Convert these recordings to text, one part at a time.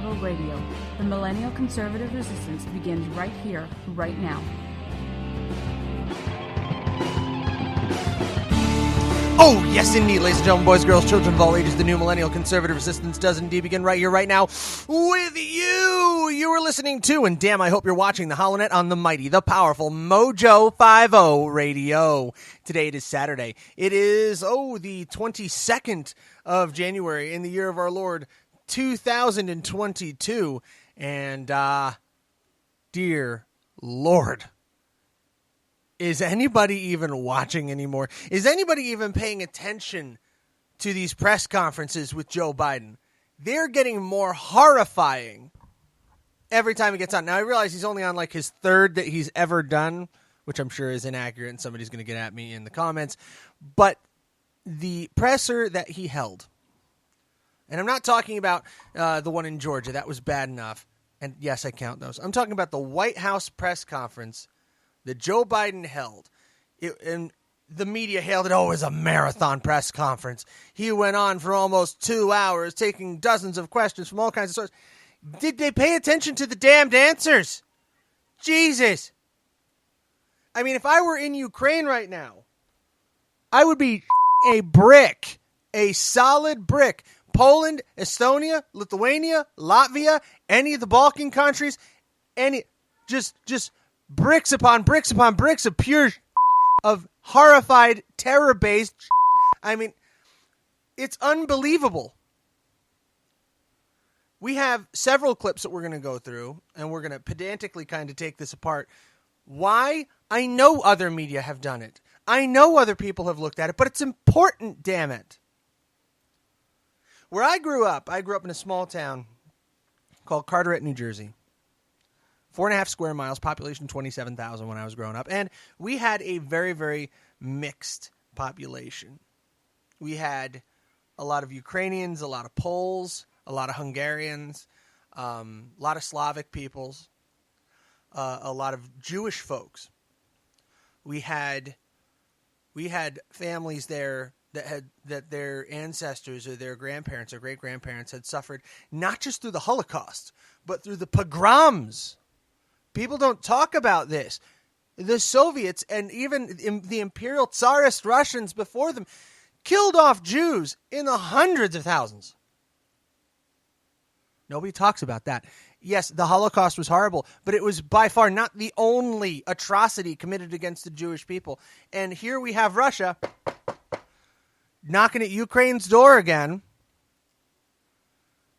Democrat-Socialist Radio. The millennial conservative resistance begins right here, right now. Oh, yes, indeed, ladies and gentlemen, boys, girls, children of all ages, the new millennial conservative resistance does indeed begin right here, right now, with you. You are listening to, and damn, I hope you're watching the Holonet on the mighty, the powerful Mojo 50 Radio. Today it is Saturday. It is, the 22nd of January in the year of our Lord, 2022. And, dear Lord, is anybody even watching anymore? Is anybody even paying attention to these press conferences with Joe Biden? They're getting more horrifying every time he gets on. Now, I realize he's only on like his third that he's ever done, which I'm sure is inaccurate, and somebody's going to get at me in the comments. But the presser that he held, and I'm not talking about the one in Georgia. That was bad enough. And yes, I count those. I'm talking about the White House press conference that Joe Biden held, and the media hailed it, as a marathon press conference. He went on for almost 2 hours, taking dozens of questions from all kinds of sources. Did they pay attention to the damned answers? Jesus. I mean, if I were in Ukraine right now, I would be a brick, a solid brick. Poland, Estonia, Lithuania, Latvia, any of the Balkan countries, just bricks upon bricks upon bricks of pure of horrified, terror-based. I mean, it's unbelievable. We have several clips that we're going to go through, and we're going to pedantically kind of take this apart. Why? I know other media have done it. I know other people have looked at it, but it's important, damn it. Where I grew up in a small town called Carteret, New Jersey. 4.5 square miles, population 27,000 when I was growing up. And we had a very, very mixed population. We had a lot of Ukrainians, a lot of Poles, a lot of Hungarians, a lot of Slavic peoples, a lot of Jewish folks. We had families there that their ancestors or their grandparents or great-grandparents had suffered not just through the Holocaust, but through the pogroms. People don't talk about this. The Soviets and even the Imperial Tsarist Russians before them killed off Jews in the hundreds of thousands. Nobody talks about that. Yes, the Holocaust was horrible, but it was by far not the only atrocity committed against the Jewish people. And here we have Russia knocking at Ukraine's door again.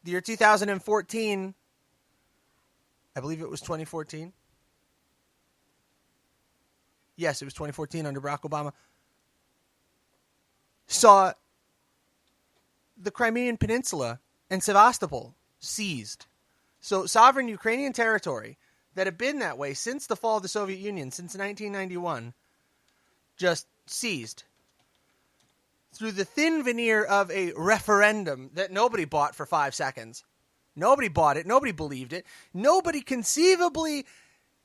The year 2014... I believe it was 2014. Yes, it was 2014 under Barack Obama. Saw the Crimean Peninsula and Sevastopol seized. So sovereign Ukrainian territory that had been that way since the fall of the Soviet Union, since 1991, just seized. Through the thin veneer of a referendum that nobody bought for 5 seconds. Nobody bought it. Nobody believed it. Nobody conceivably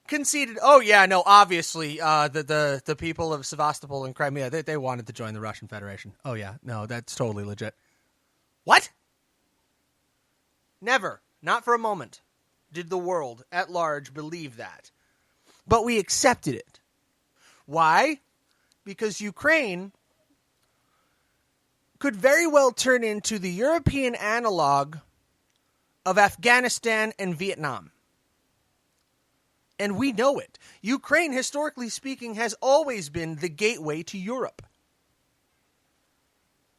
conceded, obviously, the people of Sevastopol and Crimea, they wanted to join the Russian Federation. Oh, yeah. No, that's totally legit. What? Never, not for a moment, did the world at large believe that. But we accepted it. Why? Because Ukraine could very well turn into the European analog of Afghanistan and Vietnam. And we know it. Ukraine, historically speaking, has always been the gateway to Europe.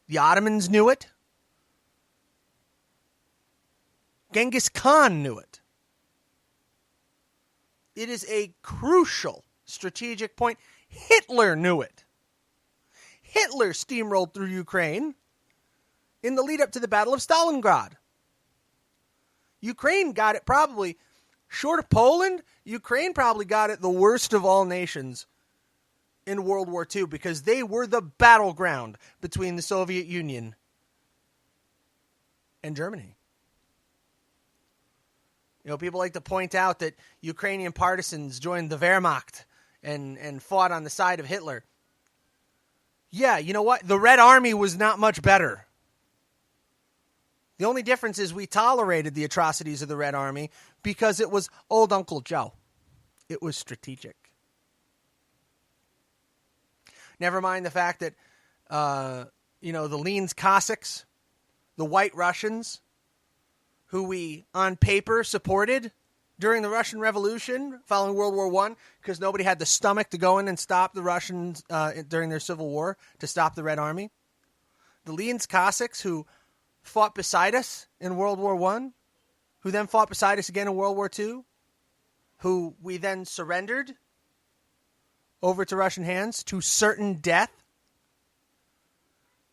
The Ottomans knew it. Genghis Khan knew it. It is a crucial strategic point. Hitler knew it. Hitler steamrolled through Ukraine in the lead up to the Battle of Stalingrad. Ukraine got it probably, short of Poland, Ukraine probably got it the worst of all nations in World War II because they were the battleground between the Soviet Union and Germany. You know, people like to point out that Ukrainian partisans joined the Wehrmacht and fought on the side of Hitler. Yeah, you know what? The Red Army was not much better. The only difference is we tolerated the atrocities of the Red Army because it was old Uncle Joe. It was strategic. Never mind the fact that, the Leans Cossacks, the White Russians, who we on paper supported during the Russian Revolution following World War I, because nobody had the stomach to go in and stop the Russians during their civil war, to stop the Red Army. The Leans Cossacks, who fought beside us in World War I, who then fought beside us again in World War II, who we then surrendered over to Russian hands to certain death.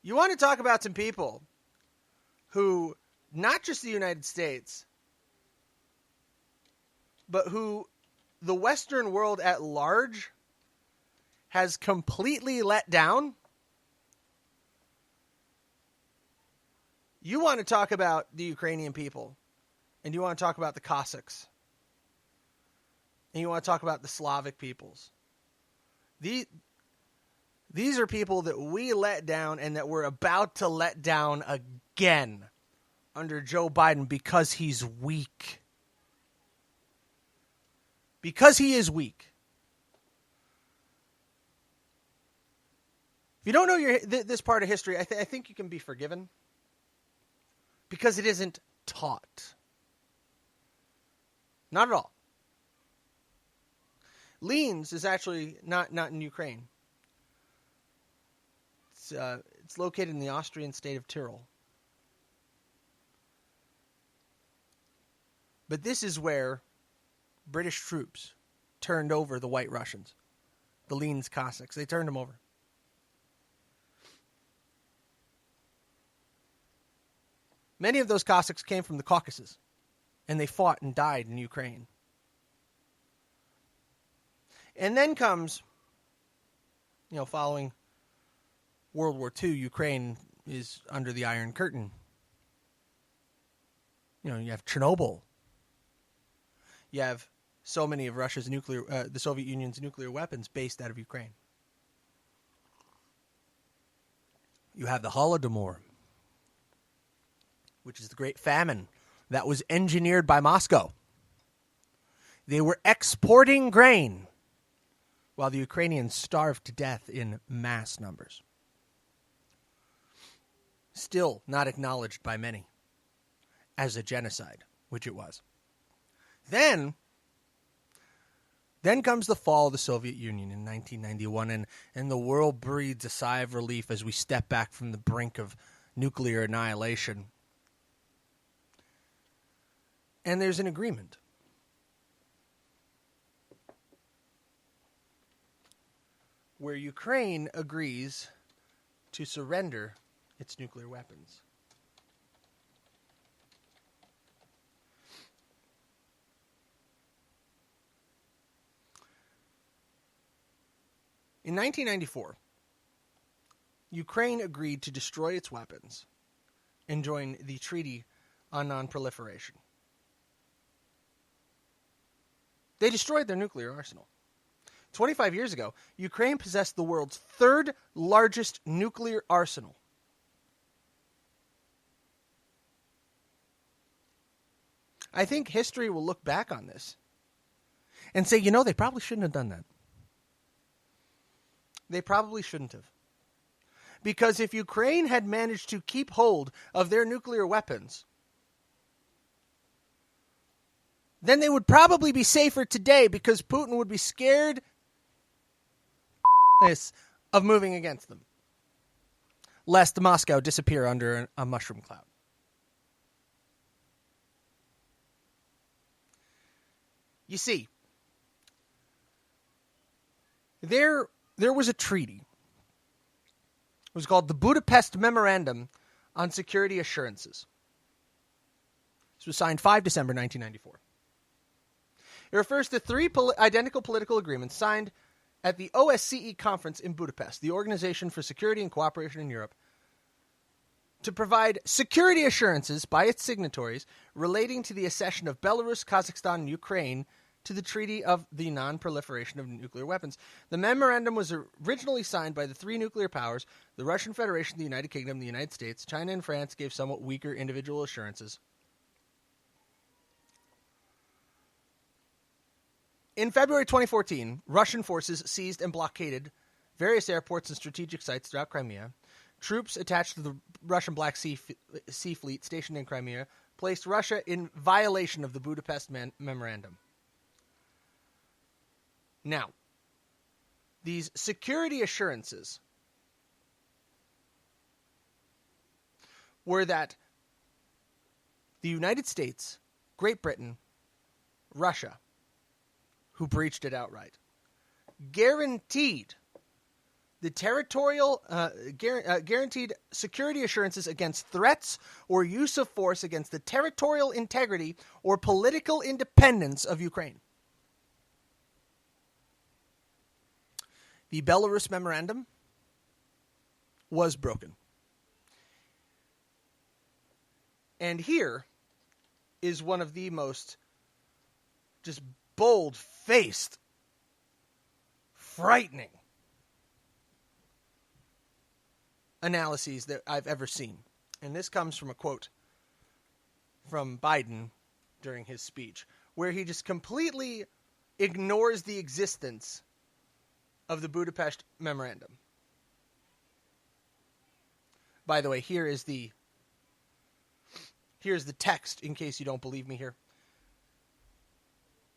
You want to talk about some people who, not just the United States, but who the Western world at large has completely let down? You want to talk about the Ukrainian people, and you want to talk about the Cossacks, and you want to talk about the Slavic peoples. These are people that we let down and that we're about to let down again under Joe Biden because he's weak. Because he is weak. If you don't know this part of history, I think you can be forgiven. Because it isn't taught. Not at all. Leans is actually not in Ukraine. It's located in the Austrian state of Tyrol. But this is where British troops turned over the White Russians, the Leans Cossacks. They turned them over. Many of those Cossacks came from the Caucasus, and they fought and died in Ukraine. And then comes, following World War II, Ukraine is under the Iron Curtain. You have Chernobyl. You have so many of Russia's the Soviet Union's nuclear weapons based out of Ukraine. You have the Holodomor, which is the Great Famine that was engineered by Moscow. They were exporting grain while the Ukrainians starved to death in mass numbers. Still not acknowledged by many as a genocide, which it was. Then comes the fall of the Soviet Union in 1991, and the world breathes a sigh of relief as we step back from the brink of nuclear annihilation. And there's an agreement. Where Ukraine agrees to surrender its nuclear weapons. In 1994, Ukraine agreed to destroy its weapons and join the Treaty on Non-Proliferation. They destroyed their nuclear arsenal. 25 years ago, Ukraine possessed the world's third largest nuclear arsenal. I think history will look back on this and say, they probably shouldn't have done that. They probably shouldn't have. Because if Ukraine had managed to keep hold of their nuclear weapons, then they would probably be safer today because Putin would be scared of moving against them, lest Moscow disappear under a mushroom cloud. You see, there was a treaty. It was called the Budapest Memorandum on Security Assurances. This was signed 5 December 1994. It refers to three identical political agreements signed at the OSCE conference in Budapest, the Organization for Security and Cooperation in Europe, to provide security assurances by its signatories relating to the accession of Belarus, Kazakhstan, and Ukraine to the Treaty of the Non-Proliferation of Nuclear Weapons. The memorandum was originally signed by the three nuclear powers. The Russian Federation, the United Kingdom, the United States, China, and France gave somewhat weaker individual assurances. In February 2014, Russian forces seized and blockaded various airports and strategic sites throughout Crimea. Troops attached to the Russian Black Sea Fleet stationed in Crimea placed Russia in violation of the Budapest Memorandum. Now, these security assurances were that the United States, Great Britain, Russia, who breached it outright, guaranteed the territorial guaranteed security assurances against threats or use of force against the territorial integrity or political independence of Ukraine. The Belarus Memorandum was broken. And here is one of the most just bold-faced, frightening analyses that I've ever seen. And this comes from a quote from Biden during his speech, where he just completely ignores the existence of the Budapest Memorandum. By the way, here's the text in case you don't believe me here.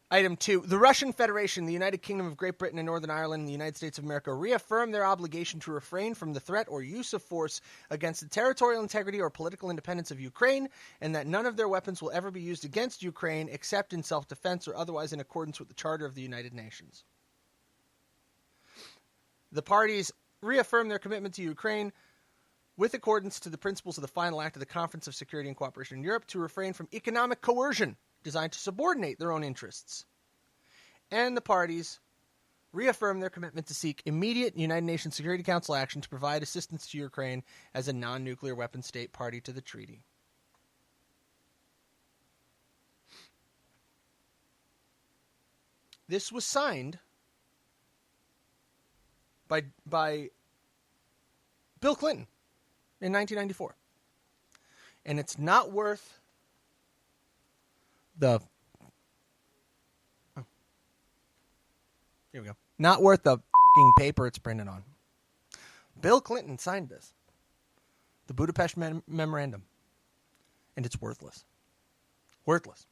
Item 2. The Russian Federation, the United Kingdom of Great Britain and Northern Ireland, and the United States of America reaffirm their obligation to refrain from the threat or use of force against the territorial integrity or political independence of Ukraine, and that none of their weapons will ever be used against Ukraine except in self-defense or otherwise in accordance with the Charter of the United Nations. The parties reaffirm their commitment to Ukraine with accordance to the principles of the final act of the Conference of Security and Cooperation in Europe to refrain from economic coercion designed to subordinate their own interests. And the parties reaffirm their commitment to seek immediate United Nations Security Council action to provide assistance to Ukraine as a non-nuclear weapon state party to the treaty. This was signed by Bill Clinton in 1994. And it's not worth the... Oh. Here we go. Not worth the f***ing paper it's printed on. Bill Clinton signed this. The Budapest Memorandum. And it's worthless. Worthless.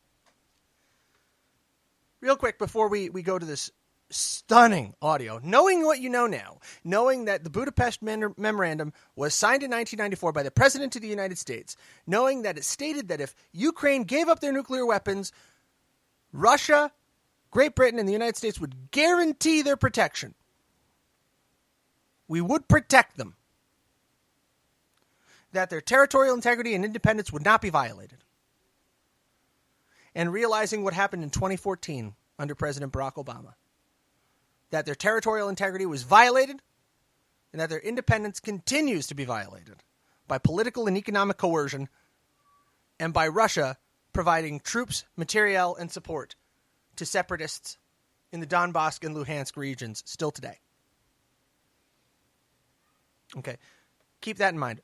Real quick before we go to this stunning audio, knowing what you know now, knowing that the Budapest Memorandum was signed in 1994 by the President of the United States, knowing that it stated that if Ukraine gave up their nuclear weapons, Russia, Great Britain, and the United States would guarantee their protection. We would protect them. That their territorial integrity and independence would not be violated. And realizing what happened in 2014 under President Barack Obama. That their territorial integrity was violated and that their independence continues to be violated by political and economic coercion and by Russia providing troops, materiel, and support to separatists in the Donbass and Luhansk regions still today. Okay, keep that in mind.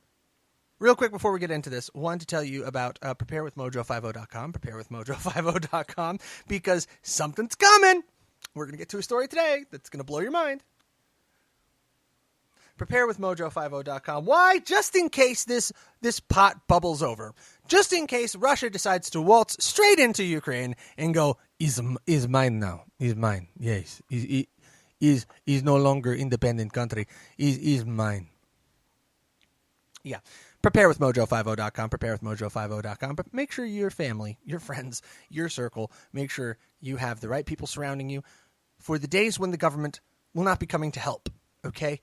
Real quick before we get into this, I wanted to tell you about preparewithmojo50.com, preparewithmojo50.com, because something's coming. We're going to get to a story today that's going to blow your mind. Preparewithmojo50.com. Why? Just in case this pot bubbles over. Just in case Russia decides to waltz straight into Ukraine and go, he's mine now. He's mine. Yes. He's no longer independent country. He's mine. Yeah. Preparewithmojo50.com, preparewithmojo50.com. But make sure your family, your friends, your circle, make sure you have the right people surrounding you for the days when the government will not be coming to help, okay?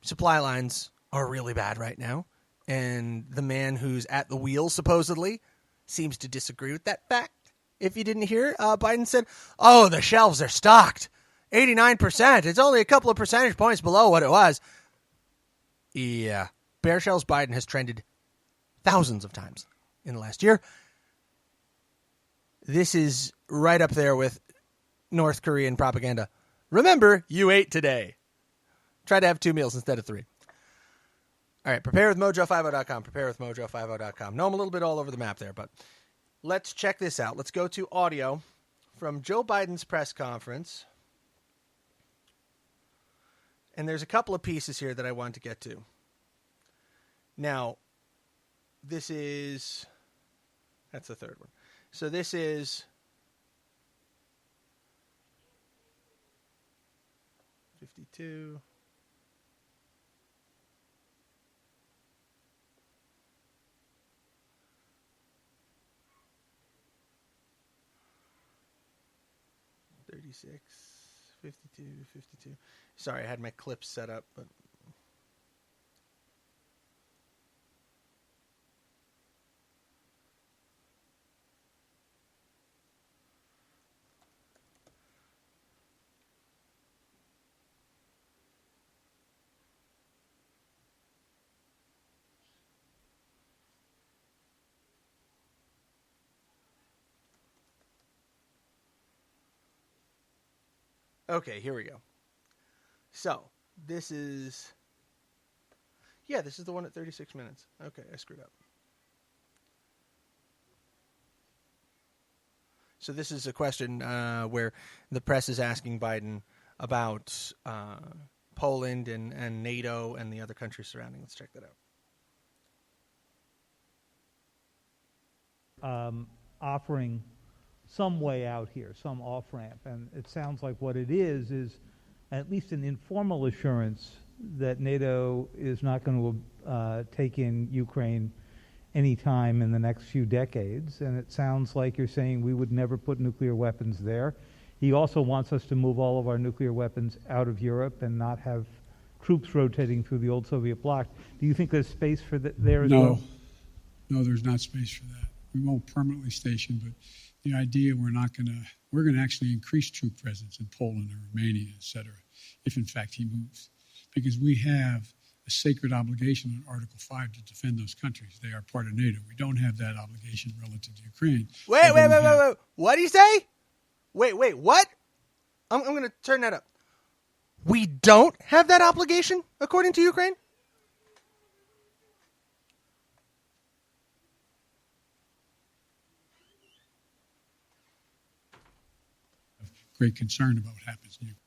Supply lines are really bad right now, and the man who's at the wheel, supposedly, seems to disagree with that fact. If you didn't hear, Biden said, oh, the shelves are stocked. 89%. It's only a couple of percentage points below what it was. Yeah. Bare shelves Biden has trended thousands of times in the last year. This is right up there with North Korean propaganda. Remember, you ate today. Try to have 2 meals instead of 3. All right, preparewithmojo50.com, preparewithmojo50.com. No, I'm a little bit all over the map there, but let's check this out. Let's go to audio from Joe Biden's press conference. And there's a couple of pieces here that I want to get to. Now, that's the third one. So this is 52. $36, $52. Sorry, I had my clips set up, but okay, here we go. So, this is the one at 36 minutes. Okay, I screwed up. So this is a question where the press is asking Biden about Poland and NATO and the other countries surrounding. Let's check that out. Offering some way out here, some off-ramp. And it sounds like what it is at least an informal assurance that NATO is not going to take in Ukraine anytime in the next few decades. And it sounds like you're saying we would never put nuclear weapons there. He also wants us to move all of our nuclear weapons out of Europe and not have troops rotating through the old Soviet bloc. Do you think there's space for there as well? No, there's not space for that. We won't permanently station, but the idea we're going to actually increase troop presence in Poland or Romania, et cetera, if in fact he moves. Because we have a sacred obligation in Article 5 to defend those countries. They are part of NATO. We don't have that obligation relative to Ukraine. Wait. What do you say? Wait, what? I'm going to turn that up. We don't have that obligation, according to Ukraine? Great concern about what happens in Ukraine.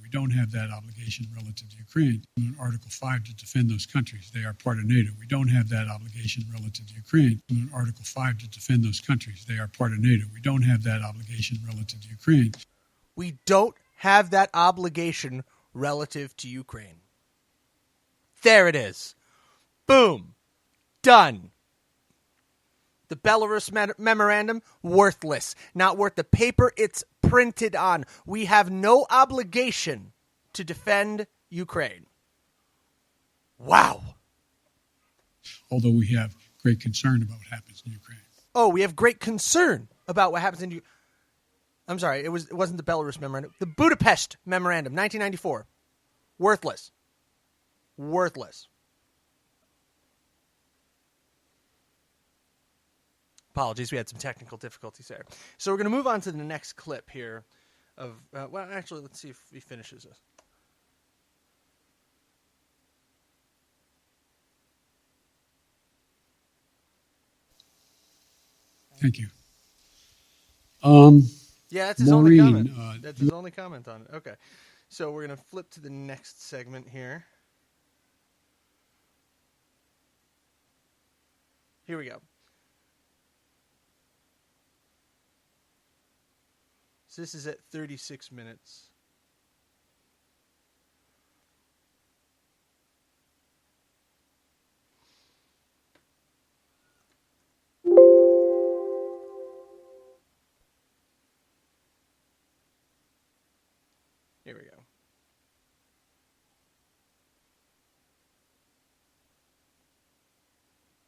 We don't have that obligation relative to Ukraine. In Article 5 to defend those countries. They are part of NATO. We don't have that obligation relative to Ukraine. In Article 5 to defend those countries. They are part of NATO. We don't have that obligation relative to Ukraine. We don't have that obligation relative to Ukraine. There it is. Boom. Done. The Belarus Memorandum, worthless. Not worth the paper it's printed on. We have no obligation to defend Ukraine. Wow. Although we have great concern about what happens in Ukraine. Oh, we have great concern about what happens in Ukraine. I'm sorry, it wasn't the Belarus Memorandum. The Budapest Memorandum, 1994. Worthless. Apologies, we had some technical difficulties there. So we're going to move on to the next clip here of, actually, let's see if he finishes this. Thank you. Yeah, that's his Maureen, only comment. That's his only comment on it. Okay. So we're going to flip to the next segment here. Here we go. So this is at 36 minutes. Here we go.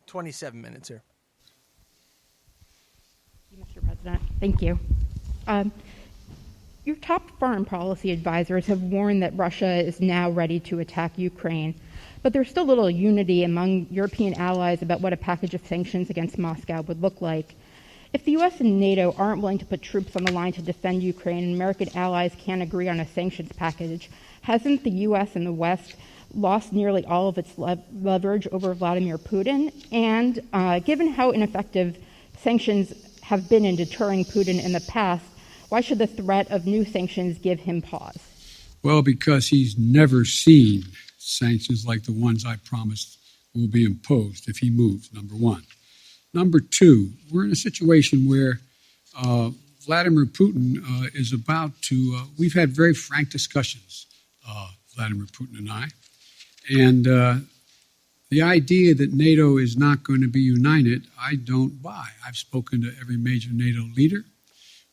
$27 minutes here. Mr. President, thank you. Your top foreign policy advisors have warned that Russia is now ready to attack Ukraine, but there's still little unity among European allies about what a package of sanctions against Moscow would look like. If the U.S. and NATO aren't willing to put troops on the line to defend Ukraine and American allies can't agree on a sanctions package, hasn't the U.S. and the West lost nearly all of its leverage over Vladimir Putin? And given how ineffective sanctions have been in deterring Putin in the past, why should the threat of new sanctions give him pause? Well, because he's never seen sanctions like the ones I promised will be imposed if he moves, number one. Number two, we're in a situation where Vladimir Putin is about to, we've had very frank discussions, Vladimir Putin and I, and the idea that NATO is not going to be united, I don't buy. I've spoken to every major NATO leader.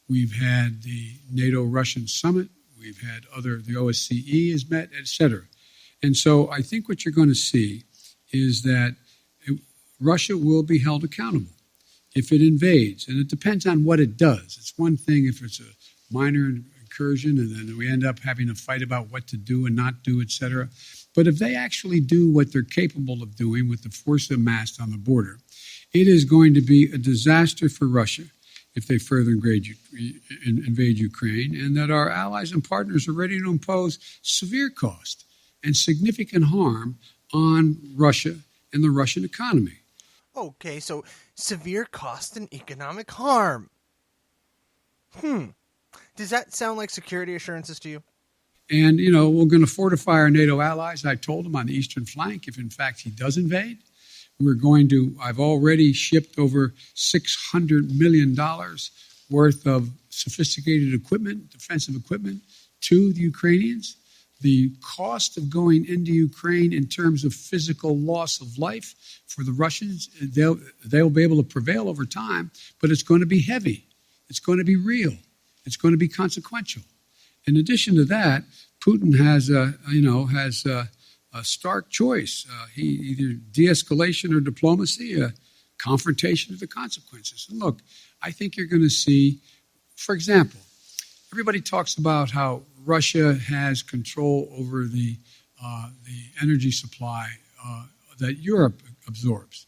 We've had the NATO-Russian summit. We've had the OSCE has met, et cetera. And so I think what you're going to see is that Russia will be held accountable if it invades. And it depends on what it does. It's one thing if it's a minor incursion and then we end up having a fight about what to do and not do, et cetera. But if they actually do what they're capable of doing with the force amassed on the border, it is going to be a disaster for Russia if they further invade Ukraine, and that our allies and partners are ready to impose severe cost and significant harm on Russia and the Russian economy. Okay, so severe cost and economic harm. Does that sound like security assurances to you? And, we're going to fortify our NATO allies, I told them, on the eastern flank if, in fact, he does invade. I've already shipped over $600 million worth of sophisticated equipment, defensive equipment, to the Ukrainians. The cost of going into Ukraine in terms of physical loss of life for the Russians, they'll be able to prevail over time, but it's going to be heavy. It's going to be real. It's going to be consequential. In addition to that, Putin has a stark choice. He either de-escalation or diplomacy, a confrontation of the consequences. And look, I think you're going to see, for example, everybody talks about how Russia has control over the energy supply that Europe absorbs.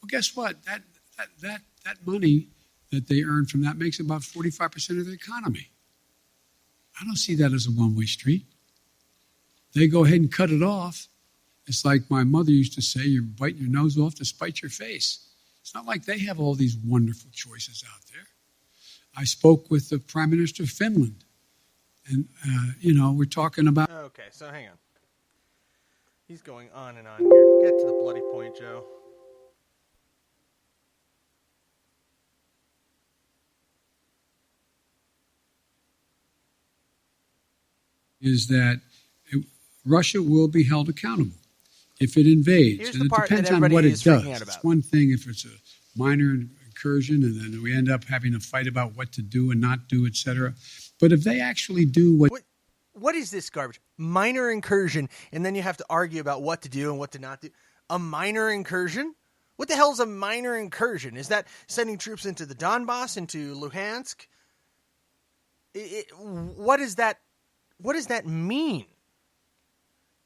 Well, guess what? That money that they earn from that makes about 45% of their economy. I don't see that as a one-way street. They go ahead and cut it off. It's like my mother used to say, you're biting your nose off to spite your face. It's not like they have all these wonderful choices out there. I spoke with the Prime Minister of Finland, and, we're talking about... Okay, so hang on. He's going on and on here. Get to the bloody point, Joe. Is that Russia will be held accountable if it invades. Here's and the part it depends that on what it is does. freaking out about. It's one thing if it's a minor incursion and then we end up having a fight about what to do and not do, et cetera. But if they actually do what is this garbage? Minor incursion, and then you have to argue about what to do and what to not do. A minor incursion? What the hell is a minor incursion? Is that sending troops into the Donbass, into Luhansk? What does that mean?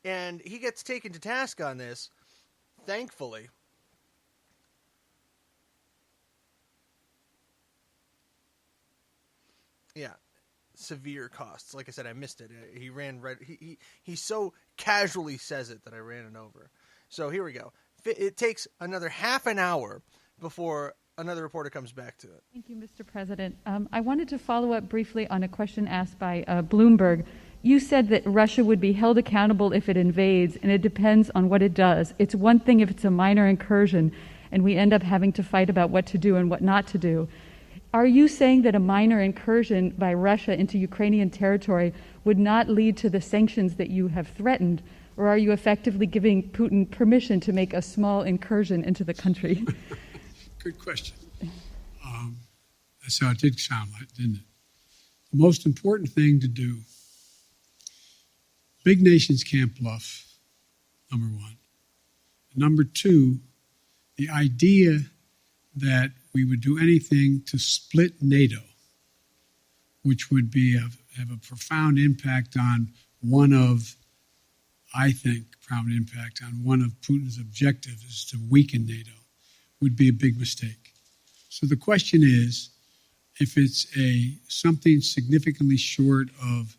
And he gets taken to task on this, thankfully. Yeah, severe costs. Like I said, I missed it. He ran right. He so casually says it that I ran it over. So here we go. It takes another half an hour before another reporter comes back to it. Thank you, Mr. President. I wanted to follow up briefly on a question asked by Bloomberg. You said that Russia would be held accountable if it invades, and it depends on what it does. It's one thing if it's a minor incursion, and we end up having to fight about what to do and what not to do. Are you saying that a minor incursion by Russia into Ukrainian territory would not lead to the sanctions that you have threatened, or are you effectively giving Putin permission to make a small incursion into the country? Good question. That's how it did sound like, didn't it? The most important thing to do, big nations can't bluff, number one. Number two, the idea that we would do anything to split NATO, which would be have a profound impact on one of Putin's objectives is to weaken NATO, would be a big mistake. So the question is, if it's something significantly short of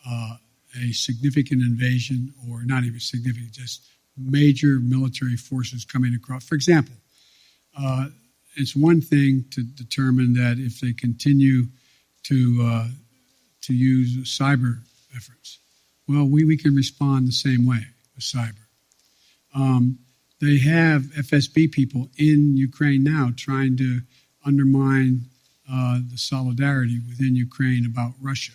a significant invasion, or not even significant, just major military forces coming across. For example, it's one thing to determine that if they continue to use cyber efforts, well, we can respond the same way with cyber. They have FSB people in Ukraine now trying to undermine the solidarity within Ukraine about Russia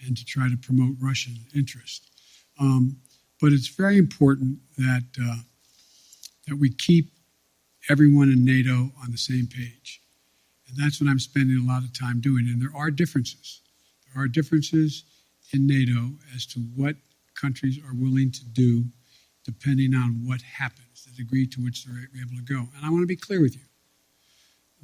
and to try to promote Russian interest. But it's very important that we keep everyone in NATO on the same page. And that's what I'm spending a lot of time doing. And there are differences. There are differences in NATO as to what countries are willing to do depending on what happens, the degree to which they're able to go. And I want to be clear with you.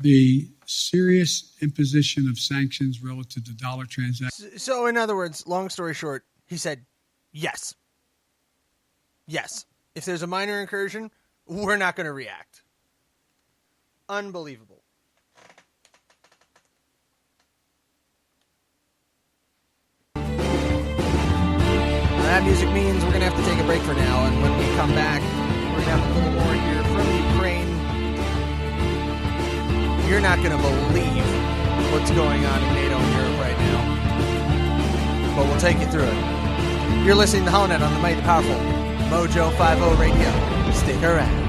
The serious imposition of sanctions relative to dollar transactions. So, in other words, long story short, he said, yes. Yes. If there's a minor incursion, we're not going to react. Unbelievable. That music means we're going to have to take a break for now, and when we come back, we're going to have a little more here from Ukraine. You're not going to believe what's going on in NATO and Europe right now, but we'll take you through it. You're listening to HoloNet on the Mighty Powerful Mojo 50 Radio. Stick around.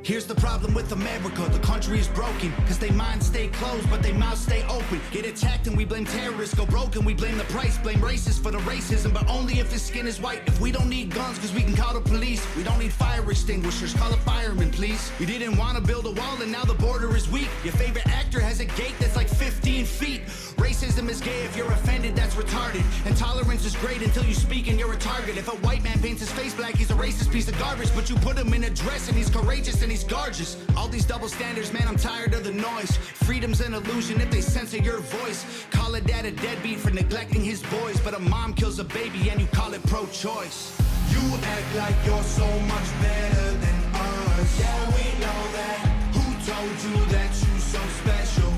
Here's the problem with America, the country is broken, cause they minds stay closed, but they mouths stay open. Get attacked and we blame terrorists, go broken, we blame the price, blame racists for the racism, but only if his skin is white. If we don't need guns, cause we can call the police. We don't need fire extinguishers, call a fireman, please. You didn't want to build a wall and now the border is weak. Your favorite actor has a gate that's like 15 feet. Racism is gay, if you're offended, that's retarded. And tolerance is great until you speak and you're a target. If a white man paints his face black, he's a racist piece of garbage, but you put him in a dress and he's courageous and he's gorgeous. All these double standards, man, I'm tired of the noise. Freedom's an illusion if they censor your voice. Call a dad a deadbeat for neglecting his boys, but a mom kills a baby and you call it pro-choice. You act like you're so much better than us. Yeah, we know that. Who told you that you so special?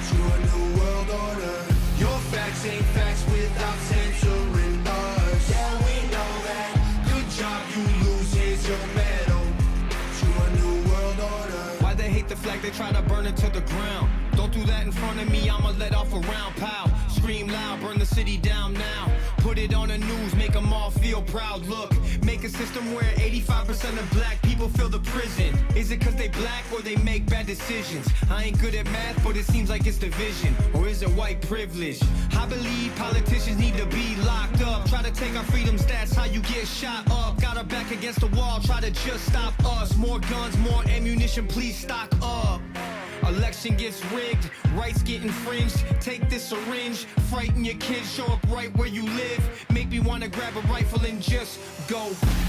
To a new world order. Your facts ain't facts without censoring us. Yeah, we know that. Good job, you lose, here's your medal. To a new world order. Why they hate the flag, they try to burn it to the ground. Don't do that in front of me, I'ma let off a round. Pow, scream loud, burn the city down now. Put it on the news, make them all feel proud. Look, make a system where 85% of black people fill the prison. Is it cause they black or they make bad decisions? I ain't good at math, but it seems like it's division. Or is it white privilege? I believe politicians need to be locked up. Try to take our freedoms, that's how you get shot up. Got our back against the wall, try to just stop us. More guns, more ammunition, please stock up. Election gets rigged, rights get infringed. Take this syringe, frighten your kids, show up right where you live. Make me wanna grab a rifle and just go.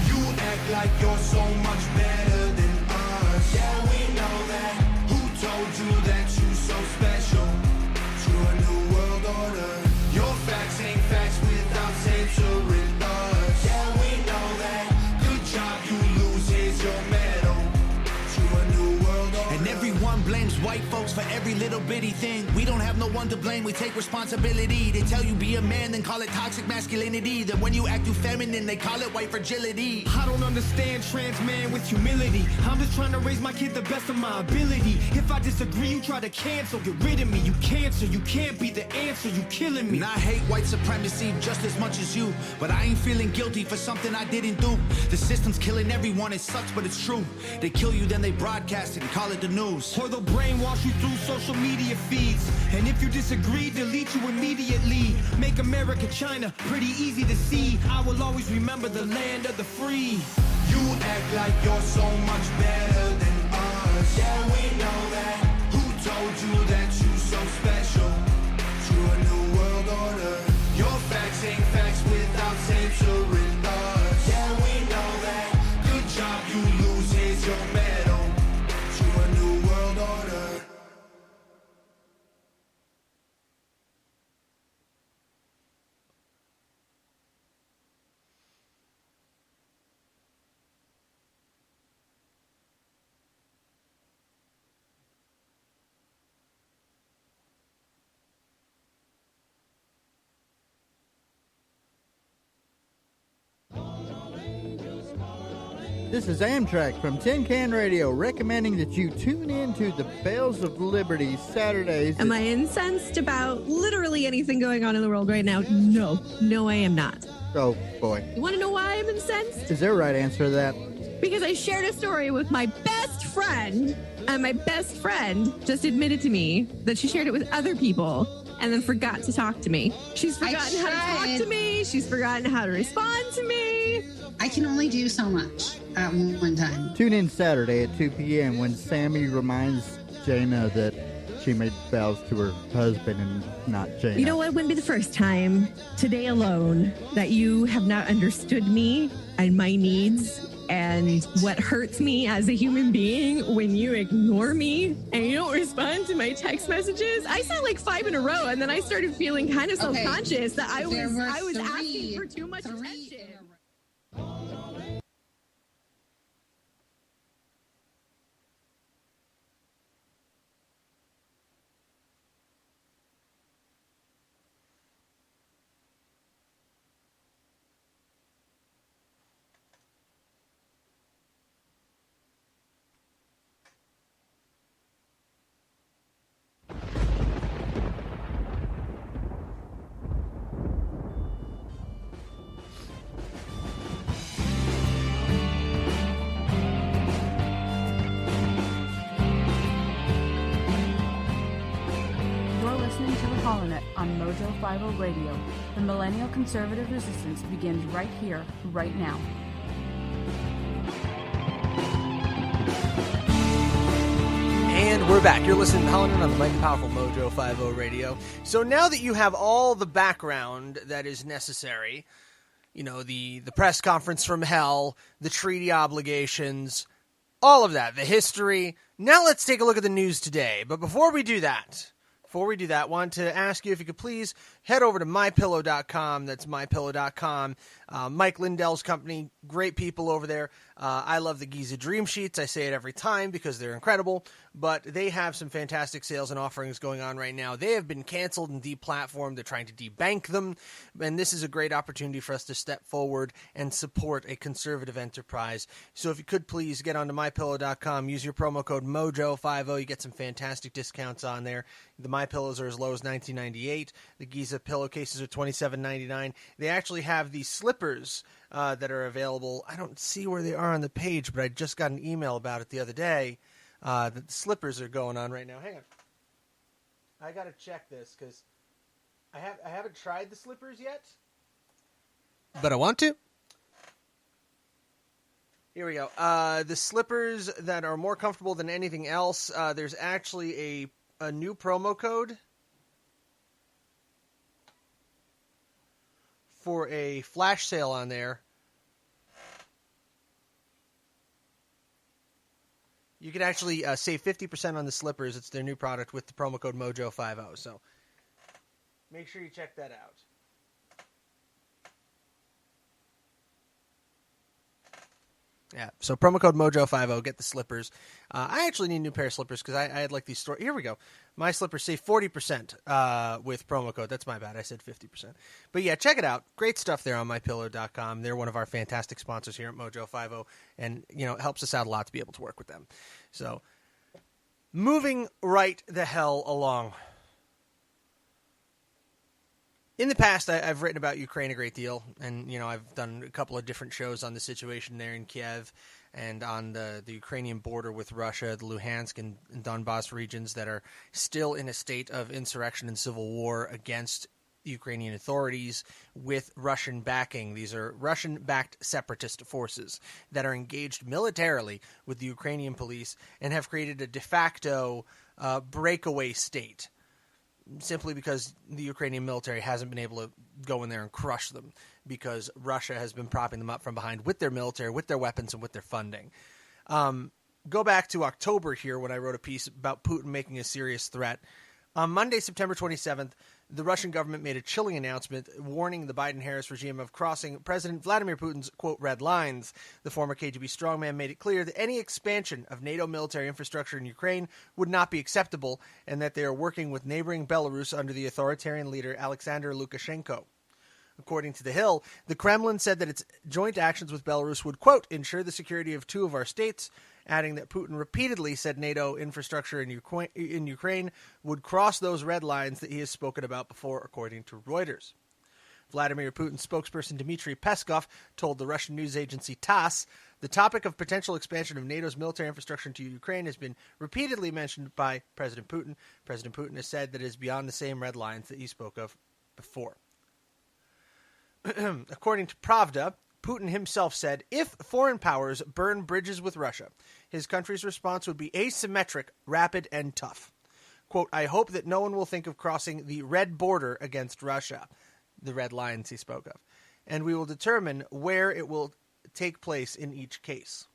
You act like you're so much better than us. Yeah, we know that. Who told you that you so special? To a new world order. Your facts ain't facts without censoring us. Yeah, we know that. Good job, you lose, here's your medal. To a new world order. And everyone blames white folks for every little bitty thing. We don't have no one to blame, we take responsibility. They tell you be a man, then call it toxic masculinity. Then when you act too feminine, they call it white fragility. I don't understand trans man with humility. I'm just trying to raise my kid the best of my ability. If I disagree, you try to cancel, get rid of me. You cancer, you can't be the answer, you killing me. And I hate white supremacy just as much as you, but I ain't feeling guilty for something I didn't do. The system's killing everyone, it sucks, but it's true. They kill you, then they broadcast it and call it the news. Or they'll brainwash you through social media feeds. And if you disagree, delete you immediately. Make America China pretty easy to see. I will always remember the land of the free. You act like you're so much better than us. Yeah, we know that. Who told you that you so special? To a new world order. Your facts ain't facts without censoring us. Yeah, we know that. This is Amtrak from Tin Can Radio, recommending that you tune in to the Bells of Liberty Saturdays. Am I incensed about literally anything going on in the world right now? No. No, I am not. Oh, boy. You want to know why I'm incensed? Is there a right answer to that? Because I shared a story with my best friend, and my best friend just admitted to me that she shared it with other people and then forgot to talk to me. She's forgotten how to talk to me. She's forgotten how to respond to me. I can only do so much at one time. Tune in Saturday at 2 p.m. when Sammy reminds Jaina that she made vows to her husband and not Jaina. You know what? It wouldn't be the first time today alone that you have not understood me and my needs and what hurts me as a human being when you ignore me and you don't respond to my text messages. I said like 5 in a row, and then I started feeling kind of self-conscious that I was asking for too much attention. On Mojo 50 Radio. The millennial conservative resistance begins right here, right now. And we're back. You're listening to Holland on the mighty powerful Mojo 50 Radio. So now that you have all the background that is necessary, you know, the press conference from hell, the treaty obligations, all of that, the history, now let's take a look at the news today. But before we do that, I want to ask you if you could please head over to mypillow.com. That's mypillow.com. Mike Lindell's company, great people over there. I love the Giza Dream Sheets. I say it every time because they're incredible, but they have some fantastic sales and offerings going on right now. They have been canceled and deplatformed. They're trying to debank them, and this is a great opportunity for us to step forward and support a conservative enterprise. So if you could please get onto mypillow.com, use your promo code MOJO50. You get some fantastic discounts on there. The My Pillows are as low as $19.98. The Giza pillowcases are $27.99. They actually have the slippers that are available. I don't see where they are on the page, but I just got an email about it the other day. That the slippers are going on right now. Hang on, I gotta check this because I haven't tried the slippers yet, but I want to. Here we go. The slippers that are more comfortable than anything else. There's actually a new promo code for a flash sale on there. You can actually save 50% on the slippers. It's their new product with the promo code MOJO50. So make sure you check that out. Yeah, so promo code MOJO50, get the slippers. I actually need a new pair of slippers because I had like these store. Here we go. My slippers save 40% with promo code. That's my bad. I said 50%. But yeah, check it out. Great stuff there on mypillow.com. They're one of our fantastic sponsors here at Mojo50, and you know, it helps us out a lot to be able to work with them. So moving right the hell along. In the past, I've written about Ukraine a great deal, and you know, I've done a couple of different shows on the situation there in Kiev and on the Ukrainian border with Russia, the Luhansk and Donbass regions that are still in a state of insurrection and civil war against the Ukrainian authorities with Russian backing. These are Russian-backed separatist forces that are engaged militarily with the Ukrainian police and have created a de facto breakaway state, simply because the Ukrainian military hasn't been able to go in there and crush them because Russia has been propping them up from behind with their military, with their weapons, and with their funding. Go back to October here when I wrote a piece about Putin making a serious threat. On Monday, September 27th, the Russian government made a chilling announcement warning the Biden-Harris regime of crossing President Vladimir Putin's, quote, red lines. The former KGB strongman made it clear that any expansion of NATO military infrastructure in Ukraine would not be acceptable and that they are working with neighboring Belarus under the authoritarian leader Alexander Lukashenko. According to The Hill, the Kremlin said that its joint actions with Belarus would, quote, ensure the security of two of our states, adding that Putin repeatedly said NATO infrastructure in Ukraine would cross those red lines that he has spoken about before, according to Reuters. Vladimir Putin's spokesperson Dmitry Peskov told the Russian news agency TASS the topic of potential expansion of NATO's military infrastructure into Ukraine has been repeatedly mentioned by President Putin. President Putin has said that it is beyond the same red lines that he spoke of before. According to Pravda, Putin himself said, if foreign powers burn bridges with Russia, his country's response would be asymmetric, rapid, and tough. Quote, I hope that no one will think of crossing the red border against Russia, the red lines he spoke of, and we will determine where it will take place in each case.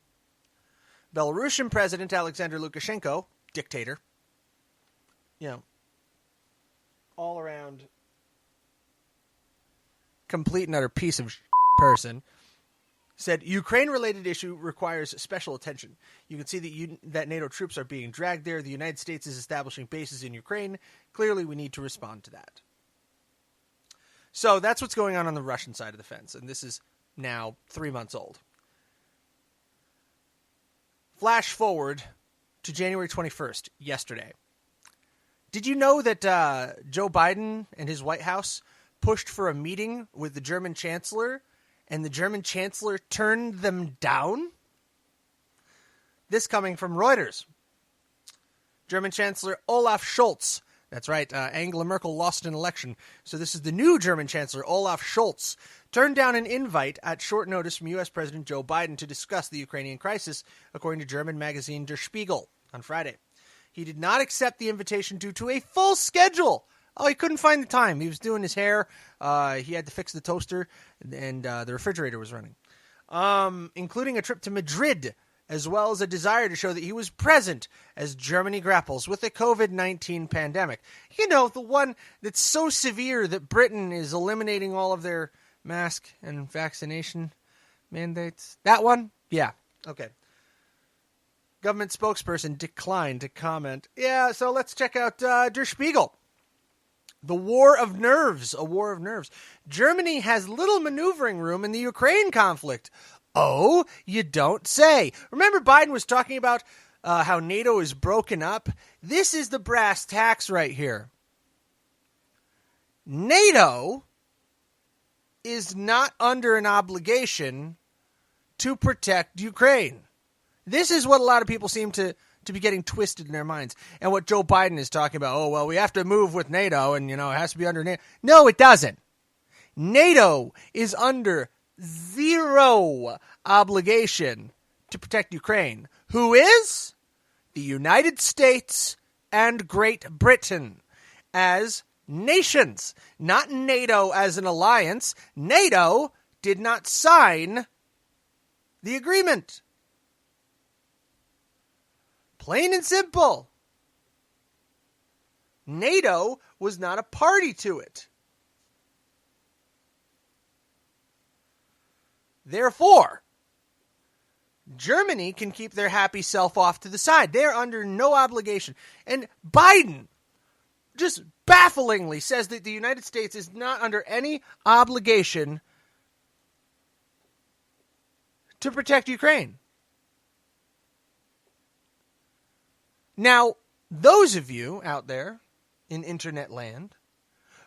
Belarusian President Alexander Lukashenko, dictator, all around complete and utter piece of person, said Ukraine-related issue requires special attention. You can see that NATO troops are being dragged there. The United States is establishing bases in Ukraine. Clearly, we need to respond to that. So that's what's going on the Russian side of the fence, and this is now 3 months old. Flash forward to January 21st, yesterday. Did you know that Joe Biden and his White House pushed for a meeting with the German Chancellor, and the German Chancellor turned them down? This coming from Reuters. German Chancellor Olaf Scholz, that's right, Angela Merkel lost an election, so this is the new German Chancellor Olaf Scholz, turned down an invite at short notice from U.S. President Joe Biden to discuss the Ukrainian crisis, according to German magazine Der Spiegel on Friday. He did not accept the invitation due to a full schedule. Oh, he couldn't find the time. He was doing his hair. He had to fix the toaster, and the refrigerator was running. Including a trip to Madrid, as well as a desire to show that he was present as Germany grapples with the COVID-19 pandemic. You know, the one that's so severe that Britain is eliminating all of their mask and vaccination mandates. That one? Yeah. Okay. Government spokesperson declined to comment. Yeah, so let's check out Der Spiegel. The war of nerves, a war of nerves. Germany has little maneuvering room in the Ukraine conflict. Oh, you don't say. Remember Biden was talking about how NATO is broken up? This is the brass tacks right here. NATO is not under an obligation to protect Ukraine. This is what a lot of people seem to be getting twisted in their minds. And what Joe Biden is talking about, oh, well, we have to move with NATO and, it has to be under NATO. No, it doesn't. NATO is under zero obligation to protect Ukraine. Who is? The United States and Great Britain as nations, not NATO as an alliance. NATO did not sign the agreement. Plain and simple. NATO was not a party to it. Therefore, Germany can keep their happy self off to the side. They're under no obligation. And Biden just bafflingly says that the United States is not under any obligation to protect Ukraine. Now, those of you out there in internet land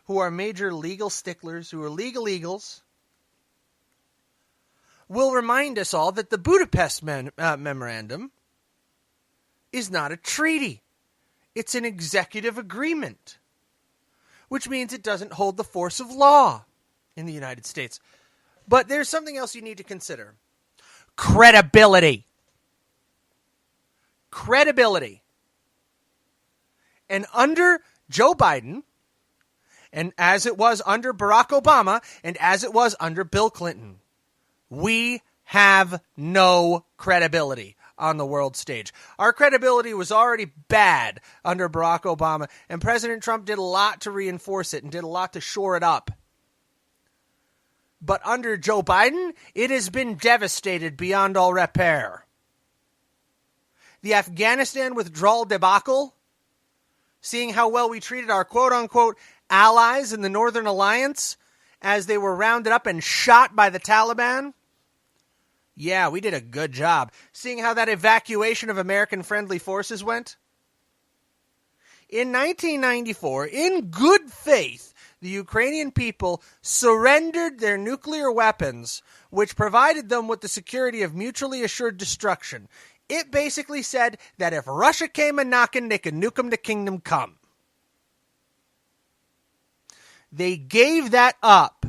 who are major legal sticklers, who are legal eagles, will remind us all that the Budapest Memorandum is not a treaty. It's an executive agreement, which means it doesn't hold the force of law in the United States. But there's something else you need to consider. Credibility. Credibility. And under Joe Biden, and as it was under Barack Obama, and as it was under Bill Clinton, we have no credibility on the world stage. Our credibility was already bad under Barack Obama, and President Trump did a lot to reinforce it and did a lot to shore it up. But under Joe Biden, it has been devastated beyond all repair. The Afghanistan withdrawal debacle, seeing how well we treated our quote-unquote allies in the Northern Alliance, as they were rounded up and shot by the Taliban? Yeah, we did a good job. Seeing how that evacuation of American-friendly forces went? In 1994, in good faith, the Ukrainian people surrendered their nuclear weapons, which provided them with the security of mutually assured destruction. It basically said that if Russia came a-knocking, they could nuke them to kingdom come. They gave that up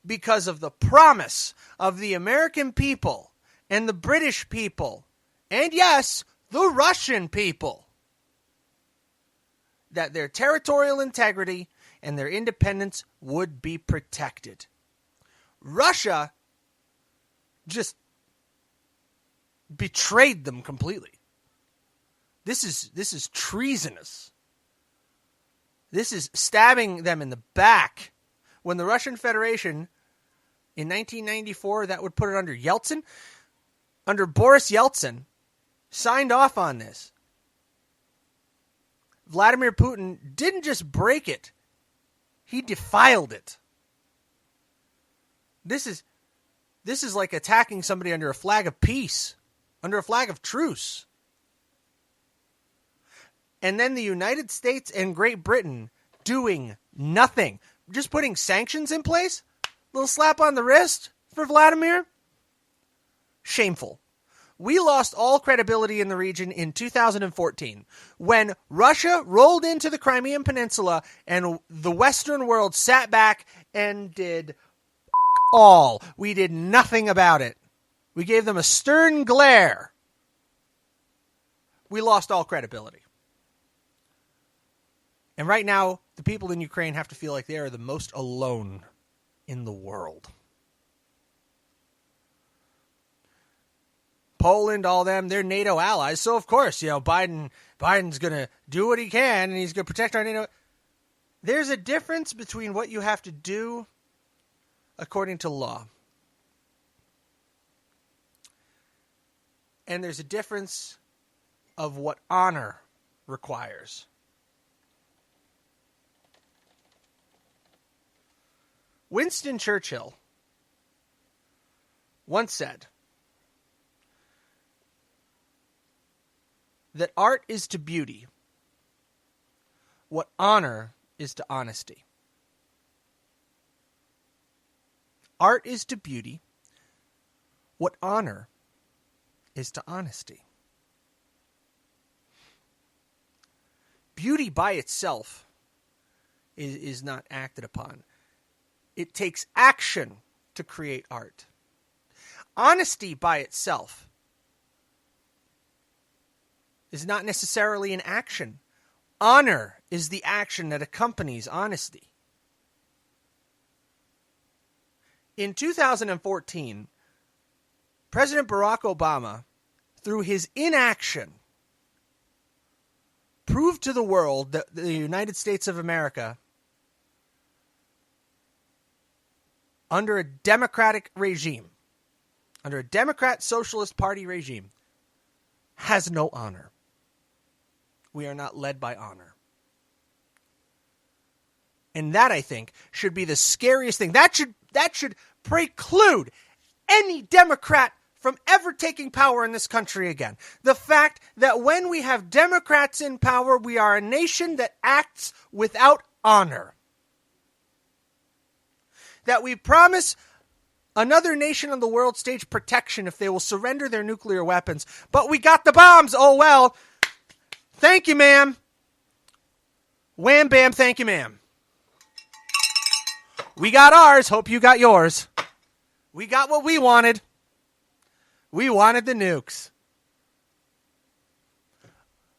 because of the promise of the American people and the British people, and yes, the Russian people, that their territorial integrity and their independence would be protected. Russia just betrayed them completely. This is treasonous. This is stabbing them in the back. When the Russian Federation in 1994, that would put it under Yeltsin, under Boris Yeltsin, signed off on this. Vladimir Putin didn't just break it, he defiled it. This is like attacking somebody under a flag of peace, under a flag of truce. And then the United States and Great Britain doing nothing, just putting sanctions in place, little slap on the wrist for Vladimir. Shameful. We lost all credibility in the region in 2014 when Russia rolled into the Crimean Peninsula and the Western world sat back and did all. We did nothing about it. We gave them a stern glare. We lost all credibility. And right now, the people in Ukraine have to feel like they are the most alone in the world. Poland, all them, they're NATO allies. So, of course, Biden's going to do what he can, and he's going to protect our NATO. There's a difference between what you have to do according to law. And there's a difference of what honor requires. Winston Churchill once said that art is to beauty what honor is to honesty. Art is to beauty what honor is to honesty. Beauty by itself is not acted upon. It takes action to create art. Honesty by itself is not necessarily an action. Honor is the action that accompanies honesty. In 2014, President Barack Obama, through his inaction, proved to the world that the United States of America, under a democratic regime, under a Democrat-Socialist Party regime, has no honor. We are not led by honor. And that, I think, should be the scariest thing. That should preclude any Democrat from ever taking power in this country again. The fact that when we have Democrats in power, we are a nation that acts without honor. That we promise another nation on the world stage protection if they will surrender their nuclear weapons. But we got the bombs. Oh, well. Thank you, ma'am. Wham, bam, thank you, ma'am. We got ours. Hope you got yours. We got what we wanted. We wanted the nukes.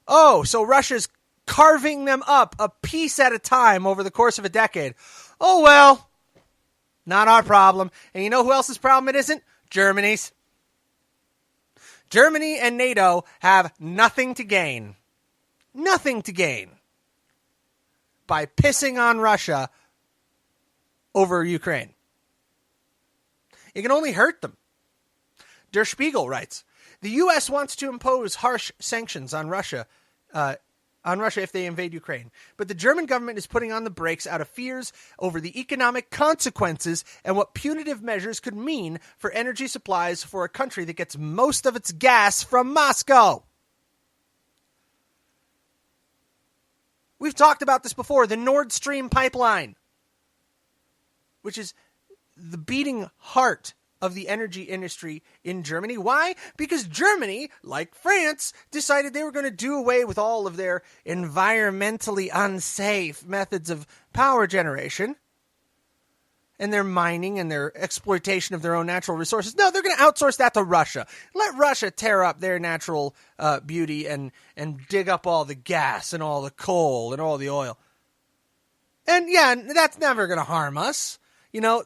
Oh, so Russia's carving them up a piece at a time over the course of a decade. Oh, well. Not our problem. And you know who else's problem it isn't? Germany's. Germany and NATO have nothing to gain. Nothing to gain by pissing on Russia over Ukraine. It can only hurt them. Der Spiegel writes, the U.S. wants to impose harsh sanctions on Russia on Russia if they invade Ukraine. But the German government is putting on the brakes out of fears over the economic consequences and what punitive measures could mean for energy supplies for a country that gets most of its gas from Moscow. We've talked about this before, the Nord Stream pipeline, which is the beating heart of the energy industry in Germany. Why? Because Germany, like France, decided they were going to do away with all of their environmentally unsafe methods of power generation and their mining and their exploitation of their own natural resources. No, they're going to outsource that to Russia. Let Russia tear up their natural beauty and dig up all the gas and all the coal and all the oil. And yeah, that's never going to harm us. You know,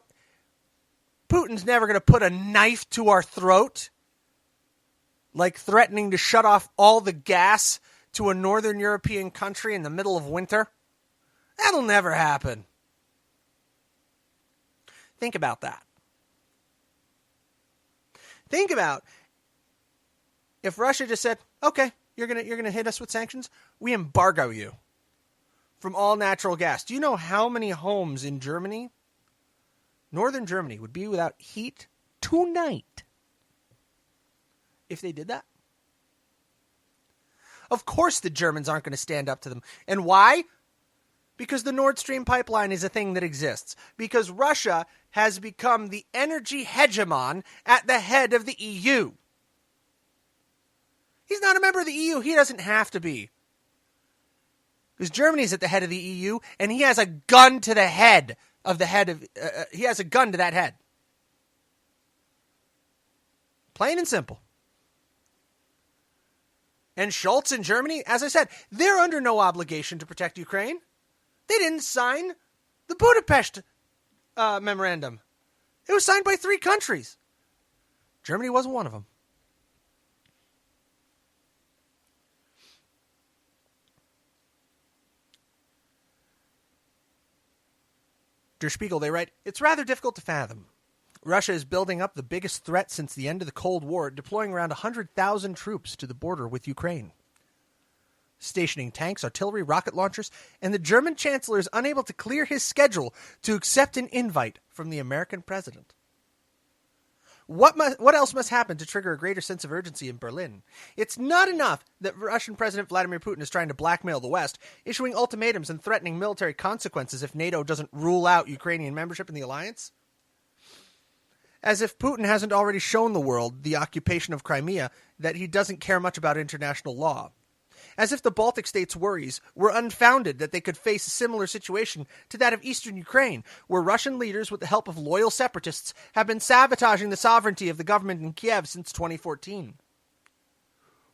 Putin's never going to put a knife to our throat, like threatening to shut off all the gas to a northern European country in the middle of winter. That'll never happen. Think about that. Think about if Russia just said, okay, you're gonna hit us with sanctions. We embargo you from all natural gas. Do you know how many homes in Germany, northern Germany, would be without heat tonight if they did that? Of course the Germans aren't going to stand up to them. And why? Because the Nord Stream pipeline is a thing that exists. Because Russia has become the energy hegemon at the head of the EU. He's not a member of the EU. He doesn't have to be. Because Germany's at the head of the EU, and he has a gun to the head of the head of... he has a gun to that head. Plain and simple. And Scholz in Germany, as I said, they're under no obligation to protect Ukraine. They didn't sign the Budapest Memorandum. It was signed by 3 countries. Germany wasn't one of them. Der Spiegel, they write, it's rather difficult to fathom. Russia is building up the biggest threat since the end of the Cold War, deploying around 100,000 troops to the border with Ukraine. Stationing tanks, artillery, rocket launchers, and the German chancellor is unable to clear his schedule to accept an invite from the American president. What else must happen to trigger a greater sense of urgency in Berlin? It's not enough that Russian President Vladimir Putin is trying to blackmail the West, issuing ultimatums and threatening military consequences if NATO doesn't rule out Ukrainian membership in the alliance. As if Putin hasn't already shown the world, the occupation of Crimea, that he doesn't care much about international law. As if the Baltic states' worries were unfounded that they could face a similar situation to that of eastern Ukraine, where Russian leaders, with the help of loyal separatists, have been sabotaging the sovereignty of the government in Kiev since 2014.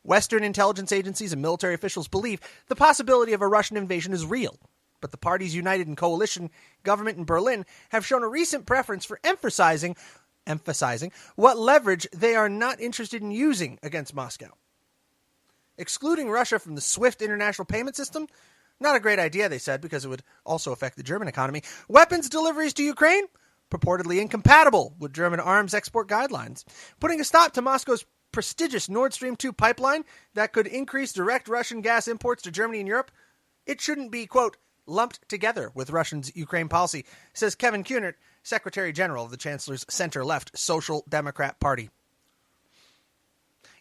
Western intelligence agencies and military officials believe the possibility of a Russian invasion is real, but the parties united in coalition government in Berlin have shown a recent preference for emphasizing what leverage they are not interested in using against Moscow. Excluding Russia from the SWIFT international payment system? Not a great idea, they said, because it would also affect the German economy. Weapons deliveries to Ukraine? Purportedly incompatible with German arms export guidelines. Putting a stop to Moscow's prestigious Nord Stream 2 pipeline that could increase direct Russian gas imports to Germany and Europe? It shouldn't be, quote, lumped together with Russia's Ukraine policy, says Kevin Kunert, Secretary General of the Chancellor's center-left Social Democrat Party.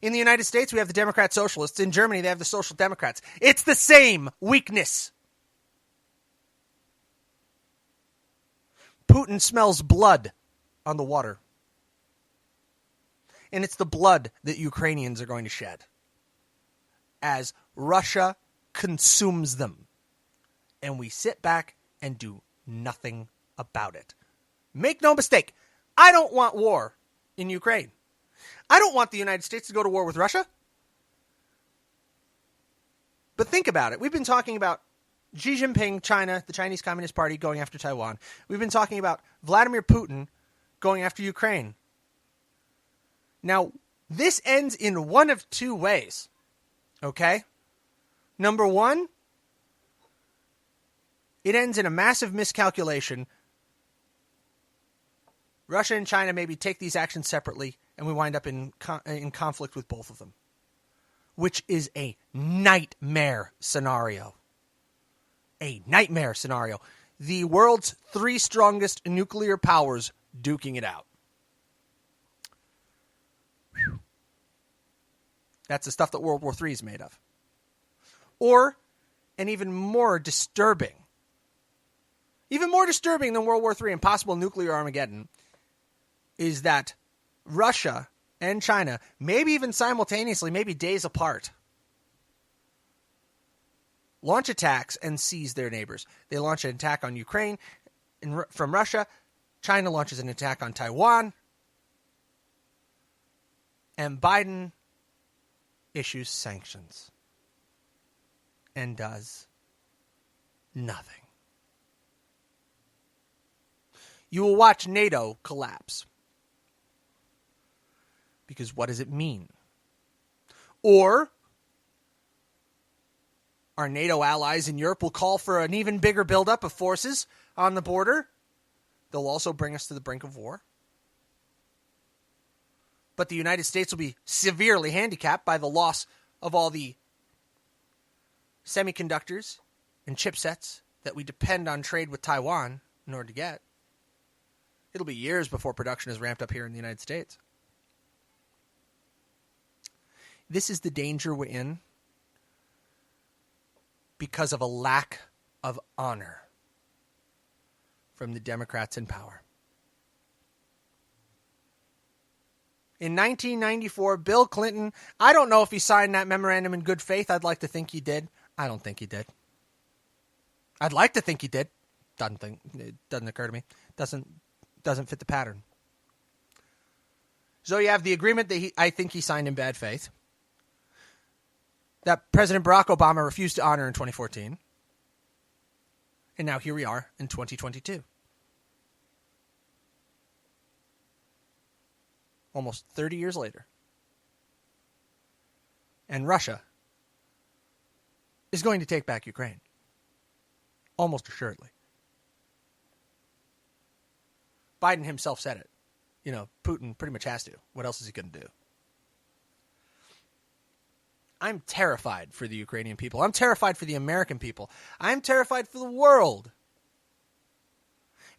In the United States, we have the Democrat-Socialists. In Germany, they have the Social Democrats. It's the same weakness. Putin smells blood on the water. And it's the blood that Ukrainians are going to shed as Russia consumes them. And we sit back and do nothing about it. Make no mistake, I don't want war in Ukraine. I don't want the United States to go to war with Russia. But think about it. We've been talking about Xi Jinping, China, the Chinese Communist Party going after Taiwan. We've been talking about Vladimir Putin going after Ukraine. Now, this ends in one of 2 ways. Okay? Number 1, it ends in a massive miscalculation. Russia and China maybe take these actions separately, and we wind up in conflict with both of them. which is a nightmare scenario. A nightmare scenario. The world's 3 strongest nuclear powers duking it out. Whew. That's the stuff that World War III is made of. Or, and even more disturbing than World War III and possible nuclear Armageddon, is that Russia and China, maybe even simultaneously, maybe days apart, launch attacks and seize their neighbors. They launch an attack on Ukraine from Russia. China launches an attack on Taiwan. And Biden issues sanctions and does nothing. You will watch NATO collapse. Because what does it mean? Or our NATO allies in Europe will call for an even bigger buildup of forces on the border. They'll also bring us to the brink of war. But the United States will be severely handicapped by the loss of all the semiconductors and chipsets that we depend on trade with Taiwan in order to get. It'll be years before production is ramped up here in the United States. This is the danger we're in because of a lack of honor from the Democrats in power. In 1994, Bill Clinton, I don't know if he signed that memorandum in good faith. I'd like to think he did. I don't think he did. I'd like to think he did. It doesn't occur to me. Doesn't fit the pattern. So you have the agreement that I think he signed in bad faith, that President Barack Obama refused to honor in 2014. And now here we are in 2022. Almost 30 years later. And Russia is going to take back Ukraine. Almost assuredly. Biden himself said it. You know, Putin pretty much has to. What else is he going to do? I'm terrified for the Ukrainian people. I'm terrified for the American people. I'm terrified for the world.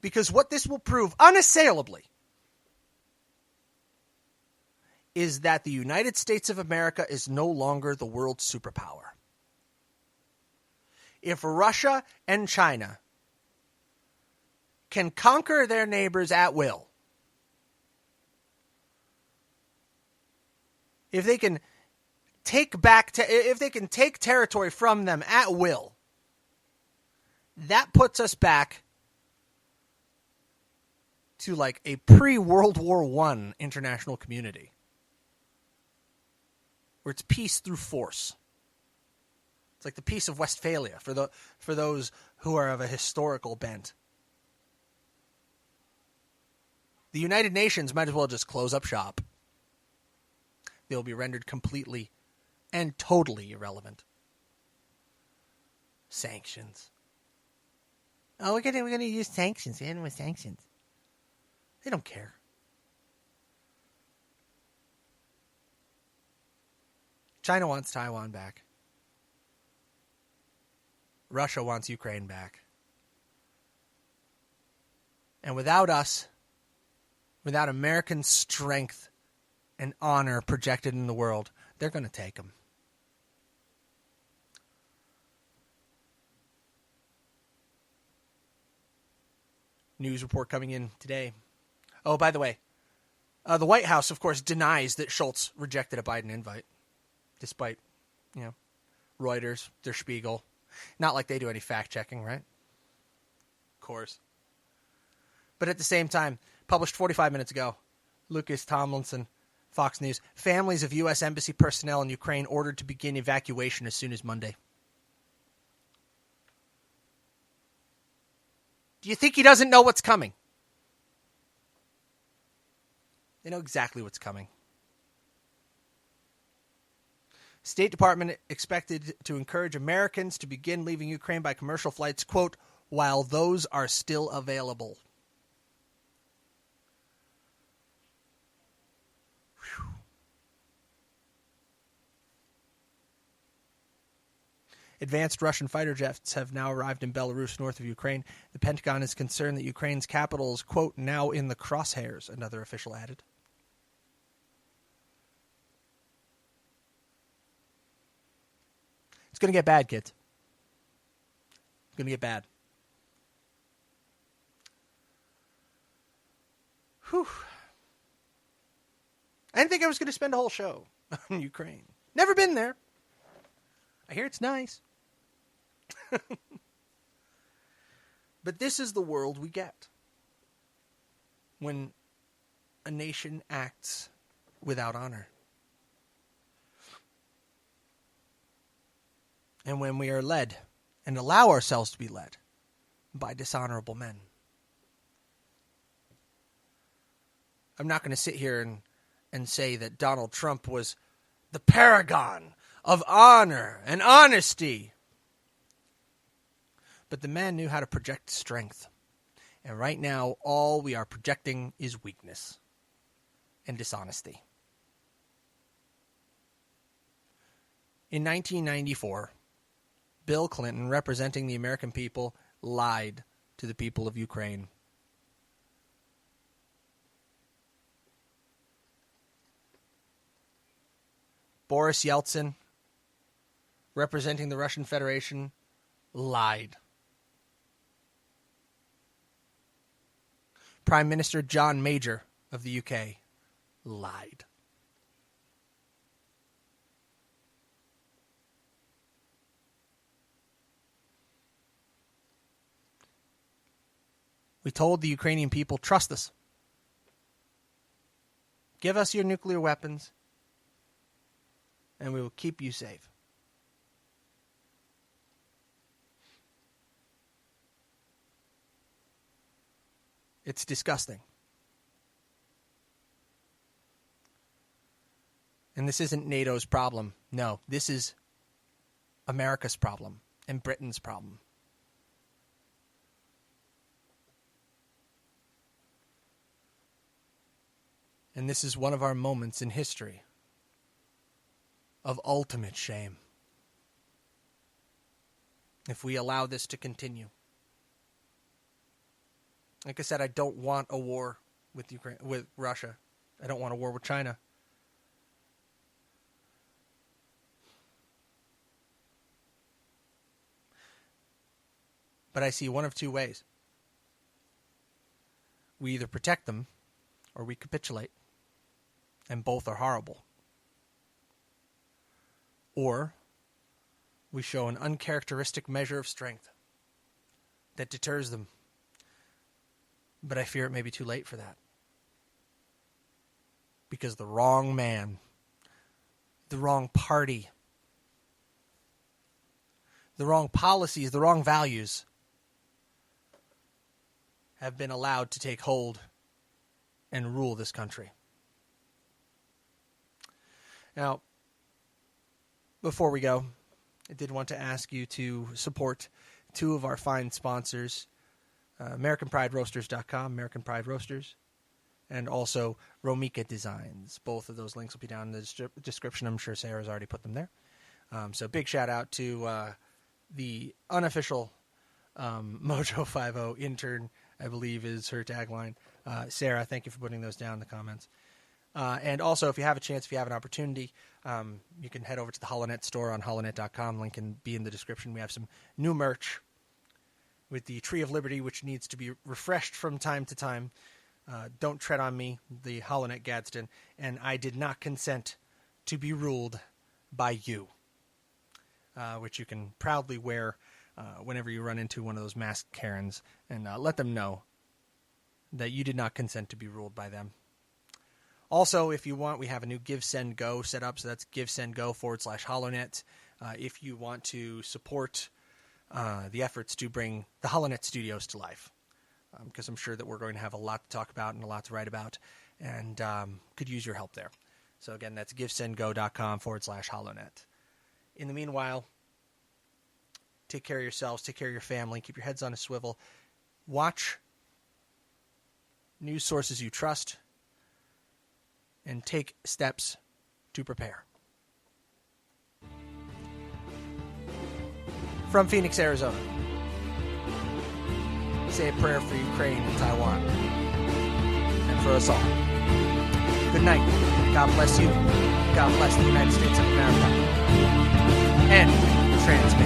Because what this will prove unassailably is that the United States of America is no longer the world superpower. If Russia and China can conquer their neighbors at will, if they can take territory from them at will, that puts us back to like a pre-World War I international community, where it's peace through force. It's like the Peace of Westphalia for those who are of a historical bent. The United Nations might as well just close up shop. They'll be rendered completely and totally irrelevant. Sanctions. Oh, we're gonna use sanctions. In with sanctions. They don't care. China wants Taiwan back. Russia wants Ukraine back. And without us, without American strength and honor projected in the world, they're going to take them. News report coming in today. Oh, by the way, the White House, of course, denies that Schultz rejected a Biden invite, despite, Reuters, Der Spiegel. Not like they do any fact-checking, right? Of course. But at the same time, published 45 minutes ago, Lucas Tomlinson, Fox News, families of U.S. Embassy personnel in Ukraine ordered to begin evacuation as soon as Monday. Do you think he doesn't know what's coming? They know exactly what's coming. State Department expected to encourage Americans to begin leaving Ukraine by commercial flights, quote, while those are still available. Whew. Advanced Russian fighter jets have now arrived in Belarus, north of Ukraine. The Pentagon is concerned that Ukraine's capital is, quote, now in the crosshairs, another official added. It's going to get bad, kids. It's going to get bad. Whew. I didn't think I was going to spend a whole show on Ukraine. Never been there. I hear it's nice. But this is the world we get when a nation acts without honor. And when we are led and allow ourselves to be led by dishonorable men. I'm not going to sit here and say that Donald Trump was the paragon of honor and honesty. But the man knew how to project strength. And right now, all we are projecting is weakness and dishonesty. In 1994, Bill Clinton, representing the American people, lied to the people of Ukraine. Boris Yeltsin, representing the Russian Federation, lied. Prime Minister John Major of the UK lied. We told the Ukrainian people, trust us. Give us your nuclear weapons, and we will keep you safe. It's disgusting. And this isn't NATO's problem. No, this is America's problem and Britain's problem. And this is one of our moments in history of ultimate shame. If we allow this to continue. Like I said, I don't want a war with Ukraine, with Russia. I don't want a war with China. But I see one of two ways. We either protect them or we capitulate. And both are horrible. Or we show an uncharacteristic measure of strength that deters them. But I fear it may be too late for that. Because the wrong man, the wrong party, the wrong policies, the wrong values have been allowed to take hold and rule this country. Now, before we go, I did want to ask you to support two of our fine sponsors, AmericanPrideRoasters.com, American Pride Roasters, and also Romika Designs. Both of those links will be down in the description. I'm sure Sarah's already put them there. So big shout out to the unofficial Mojo 50 intern, I believe is her tagline. Sarah, thank you for putting those down in the comments. And also, if you have a chance, if you have an opportunity, you can head over to the HoloNet store on holonet.com. Link can be in the description. We have some new merch with the Tree of Liberty, which needs to be refreshed from time to time. Don't tread on me, the HoloNet Gadsden. And I did not consent to be ruled by you, which you can proudly wear whenever you run into one of those masked Karens, and let them know that you did not consent to be ruled by them. Also, if you want, we have a new Give, Send, Go set up. So that's GiveSendGo/HoloNet. If you want to support the efforts to bring the HoloNet studios to life, because I'm sure that we're going to have a lot to talk about and a lot to write about, and could use your help there. So again, that's GiveSendGo.com/HoloNet. In the meanwhile, take care of yourselves, take care of your family, keep your heads on a swivel. Watch news sources you trust, and take steps to prepare. from Phoenix, Arizona. Say a prayer for Ukraine and Taiwan. And for us all. Good night. God bless you. God bless the United States of America. And transmit.